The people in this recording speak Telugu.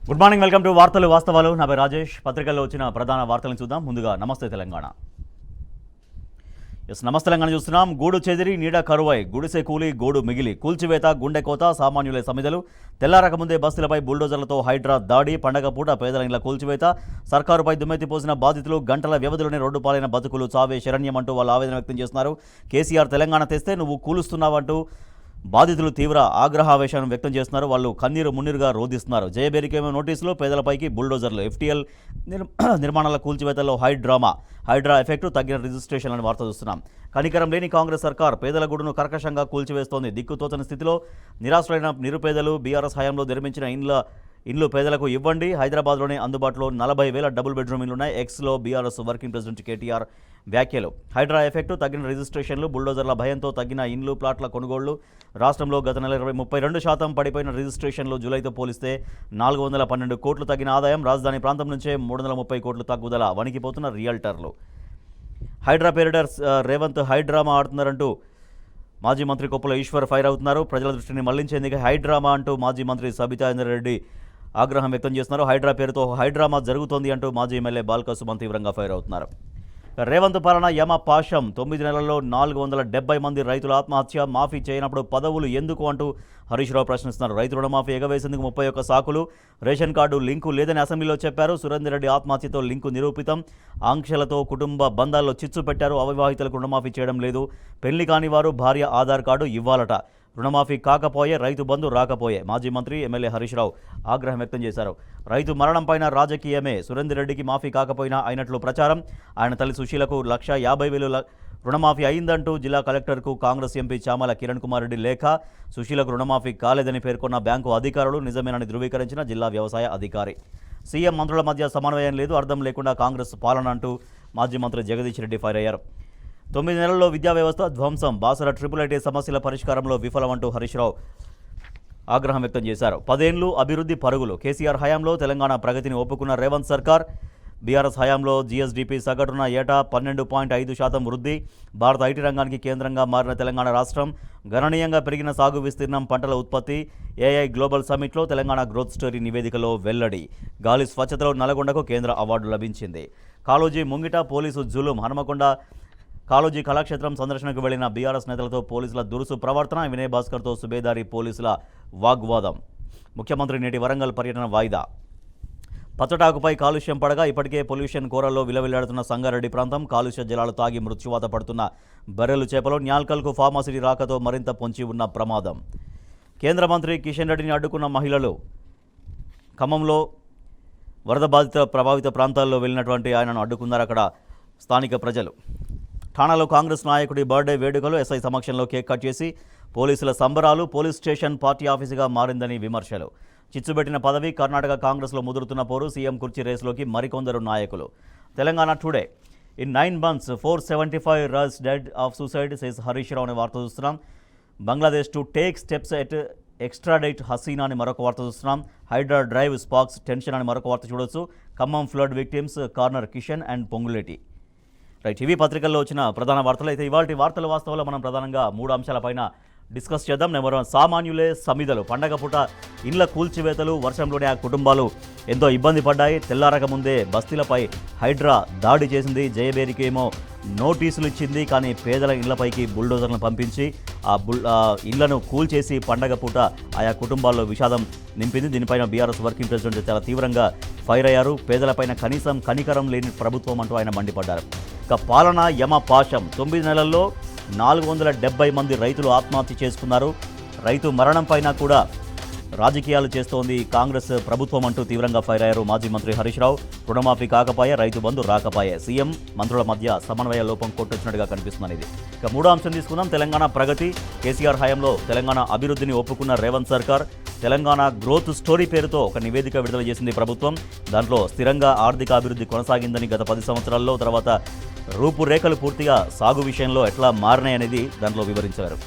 గుడ్ మార్నింగ్, వెల్కమ్ టు వార్తలు వాస్తవాలు. నా పేరు రాజేష్. పత్రికల్లో వచ్చిన ప్రధాన వార్తలను చూద్దాం. ముందుగా నమస్తే తెలంగాణ. నమస్తే తెలంగాణ చూస్తున్నాం. గూడు చెదిరి నీడ కరువై, గుడిసె కూలి గోడు మిగిలి, కూల్చివేత గుండెకోత, సామాన్యులే సమిధలు, తెల్లారక ముందే బస్తీలపై బుల్డోజర్లతో హైడ్రా దాడి, పండగ పూట పేదల ఇండ్ల కూల్చివేత, సర్కారుపై దుమ్మెత్తిపోసిన బాధితులు, గంటల వ్యవధిలోనే రోడ్డు పాలైన బతుకులు చావే శరణ్యమంటూ వాళ్ళు ఆవేదన వ్యక్తం చేస్తున్నారు. కేసీఆర్ తెలంగాణ తెస్తే నువ్వు కూలుస్తున్నావంటూ బాధితులు తీవ్ర ఆగ్రహావేశాన్ని వ్యక్తం చేస్తున్నారు. వాళ్ళు కన్నీరు మున్నీరుగా రోధిస్తున్నారు. జయబేరికేమో నోటీసులు, పేదలపైకి బుల్డోజర్లు, ఎఫ్టీఎల్ నిర్మాణాల కూల్చివేతల్లో హైడ్రా ఎఫెక్టు, తగ్గిన రిజిస్ట్రేషన్ అని వార్త చూస్తున్నాం. కనికరం లేని కాంగ్రెస్ సర్కార్ పేదల గుడును కర్కశంగా కూల్చివేస్తోంది. దిక్కుతోచని స్థితిలో నిరాశ్రైన నిరుపేదలు. బీఆర్ఎస్ హయాంలో నిర్మించిన ఇండ్లు పేదలకు ఇవ్వండి. హైదరాబాద్లోనే అందుబాటులో 40,000 డబుల్ బెడ్రూమ్ ఇండ్లున్నాయి. ఎక్స్లో బీఆర్ఎస్ వర్కింగ్ ప్రెసిడెంట్ కేటీఆర్ వ్యాఖ్యలు. హైడ్రా ఎఫెక్టు, తగ్గిన రిజిస్ట్రేషన్లు, బుల్డోజర్ల భయంతో తగ్గిన ఇండ్లు ప్లాట్ల కొనుగోళ్లు. రాష్ట్రంలో గత నెల 32% పడిపోయిన రిజిస్ట్రేషన్లు. జూలైతో పోలిస్తే 412 కోట్లు తగ్గిన ఆదాయం. రాజధాని ప్రాంతం నుంచే 330 కోట్లు తగ్గుదల. వణికిపోతున్న రియల్టర్లు. హైడ్రా పేరిట రేవంత్ హైడ్రామా ఆడుతున్నారంటూ మాజీ మంత్రి కొప్పుల ఈశ్వర్ ఫైర్ అవుతున్నారు. ప్రజల దృష్టిని మళ్లించేందుకు హైడ్రామా అంటూ మాజీ మంత్రి సబితా ఇంద్రారెడ్డి ఆగ్రహం వ్యక్తం చేస్తున్నారు. హైడ్రా పేరుతో హైడ్రామా జరుగుతోంది అంటూ మాజీ ఎమ్మెల్యే బాల్క సుమన్ తీవ్రంగా ఫైర్ అవుతున్నారు. రేవంత్ పాలన యమ పాశం. 9 నెలల్లో 470 మంది రైతుల ఆత్మహత్య. మాఫీ చేయనప్పుడు పదవులు ఎందుకు అంటూ హరీష్ రావు ప్రశ్నిస్తున్నారు. రైతు రుణమాఫీ ఎగవేసేందుకు 31 సాకులు. రేషన్ కార్డు లింకు లేదని అసెంబ్లీలో చెప్పారు. సురేందర్ రెడ్డి ఆత్మహత్యతో లింకు నిరూపితం. ఆంక్షలతో కుటుంబ బంధాల్లో చిచ్చు పెట్టారు. అవివాహితులకు రుణమాఫీ చేయడం లేదు. పెళ్లి కాని వారు భార్య ఆధార్ కార్డు ఇవ్వాలట. రుణమాఫీ కాకపోయే రైతు బంధు రాకపోయే. మాజీ మంత్రి ఎమ్మెల్యే హరీష్ రావు ఆగ్రహం వ్యక్తం చేశారు. రైతు మరణంపైన రాజకీయమే. సురేందర్ రెడ్డికి మాఫీ కాకపోయినా అయినట్లు ప్రచారం. ఆయన తల్లి సుశీలకు 1,50,000 రుణమాఫీ అయిందంటూ జిల్లా కలెక్టర్కు కాంగ్రెస్ ఎంపీ చామల కిరణ్ కుమార్ రెడ్డి లేఖ. సుశీలకు రుణమాఫీ కాలేదని పేర్కొన్న బ్యాంకు అధికారులు నిజమేనని ధృవీకరించిన జిల్లా వ్యవసాయ అధికారి. సీఎం మంత్రుల మధ్య సమన్వయం లేదు, అర్థం లేకుండా కాంగ్రెస్ పాలన అంటూ మాజీ మంత్రి జగదీష్ రెడ్డి ఫైర్ అయ్యారు. 9 నెలల్లో విద్యా వ్యవస్థ ధ్వంసం. బాసర ట్రిపుల్ సమస్యల పరిష్కారంలో విఫలమంటూ హరీష్ రావు ఆగ్రహం వ్యక్తం చేశారు. 10 ఏళ్లు అభివృద్ధి పరుగులు. కేసీఆర్ హయాంలో తెలంగాణ ప్రగతిని ఒప్పుకున్న రేవంత్ సర్కార్. బీఆర్ఎస్ హయాంలో జీఎస్డీపీ సగటున ఏటా 12.5% వృద్ధి. భారత ఐటీ రంగానికి కేంద్రంగా మారిన తెలంగాణ రాష్ట్రం. గణనీయంగా పెరిగిన సాగు విస్తీర్ణం, పంటల ఉత్పత్తి. ఏఐ గ్లోబల్ సమ్మిట్లో తెలంగాణ గ్రోత్ స్టోరీ నివేదికలో వెల్లడి. గాలి స్వచ్ఛతలో నల్గొండకు కేంద్ర అవార్డు లభించింది. కాళోజీ ముంగిట పోలీసు జులుం. హనుమకొండ కాళోజీ కళాక్షేత్రం సందర్శనకు వెళ్లిన బీఆర్ఎస్ నేతలతో పోలీసుల దురుసు ప్రవర్తన. వినయ్ భాస్కర్తో సుబేదారి పోలీసుల వాగ్వాదం. ముఖ్యమంత్రి నేటి వరంగల్ పర్యటన వాయిదా. పచ్చటాకుపై కాలుష్యం పడగా ఇప్పటికే పొల్యూషన్ కోరల్లో విలవిల్లాడుతున్న సంగారెడ్డి ప్రాంతం. కాలుష్య జలాలు తాగి మృత్యువాత పడుతున్న బర్రెలు చేపలు. న్యాల్కల్కు ఫార్మసిటీ రాకతో మరింత పొంచి ఉన్న ప్రమాదం. కేంద్ర మంత్రి కిషన్ రెడ్డిని అడ్డుకున్న మహిళలు. ఖమ్మంలో వరద బాధిత ప్రభావిత ప్రాంతాల్లో వెళ్ళినటువంటి ఆయనను అడ్డుకున్నారు అక్కడ స్థానిక ప్రజలు. ఠాణాలో కాంగ్రెస్ నాయకుడి బర్త్డే వేడుకలు. ఎస్ఐ సమక్షంలో కేక్ కట్ చేసి పోలీసుల సంబరాలు. పోలీస్ స్టేషన్ పార్టీ ఆఫీసుగా మారిందని విమర్శలు. చిచ్చుబెట్టిన పదవి. కర్ణాటక కాంగ్రెస్లో ముదురుతున్న పోరు. సీఎం కుర్చీ రేసులోకి మరికొందరు నాయకులు. తెలంగాణ టుడే. ఇన్ 9 months 475 రస్ dead of suicide says Harish Rao అనే వార్త చూస్తున్నాం. Bangladesh to take steps at extradite Hasina అని మరొక వార్త చూస్తున్నాం. హైడ్రా డ్రైవ్ స్పార్క్స్ టెన్షన్ అని మరొక వార్త చూడొచ్చు. Khammam flood victims corner Kishan and Ponguleti. Right, ఇవి పత్రికల్లో వచ్చిన ప్రధాన వార్తలు. అయితే ఇవాళ వార్తల వాస్తవంలో మనం ప్రధానంగా 3 అంశాలపైన డిస్కస్ చేద్దాం. నెంబర్ 1, సామాన్యులే సమిధలు. పండగ పూట ఇండ్ల కూల్చివేతలు. వర్షంలోనే ఆ కుటుంబాలు ఎంతో ఇబ్బంది పడ్డాయి. తెల్లారక ముందే బస్తీలపై హైడ్రా దాడి చేసింది. జయబేరికి ఏమో నోటీసులు ఇచ్చింది. కానీ పేదల ఇళ్లపైకి బుల్డోజర్లను పంపించి ఆ ఇళ్లను కూల్చేసి పండగ పూట ఆయా కుటుంబాల్లో విషాదం నింపింది. దీనిపైన బీఆర్ఎస్ వర్కింగ్ ప్రెసిడెంట్ చాలా తీవ్రంగా ఫైర్ అయ్యారు. పేదలపైన కనీసం కనికరం లేని ప్రభుత్వం అంటూ ఆయన మండిపడ్డారు. ఇక పాలన యమ పాశం. 9 నెలల్లో 470 మంది రైతులు ఆత్మహత్య చేసుకున్నారు. రైతు మరణం పైన కూడా రాజకీయాలు చేస్తోంది కాంగ్రెస్ ప్రభుత్వం అంటూ తీవ్రంగా ఫైర్ అయ్యారు మాజీ మంత్రి హరీష్ రావు. రుణమాఫీ కాకపాయే, రైతు బంధు రాకపాయే. సీఎం మంత్రుల మధ్య సమన్వయ లోపం కొట్టొచ్చినట్టుగా కనిపిస్తున్నది ఇది. ఇక 3వ అంశం తీసుకుందాం. తెలంగాణ ప్రగతి. కేసీఆర్ హయాంలో తెలంగాణ అభివృద్ధిని ఒప్పుకున్న రేవంత్ సర్కార్. తెలంగాణ గ్రోత్ స్టోరీ పేరుతో ఒక నివేదిక విడుదల చేసింది ప్రభుత్వం. దాంట్లో స్థిరంగా ఆర్థిక అభివృద్ధి కొనసాగిందని గత 10 సంవత్సరాల్లో. తర్వాత రూపురేఖలు పూర్తిగా సాగు విషయంలో ఎట్లా మారినాయనేది దాంట్లో వివరించారు.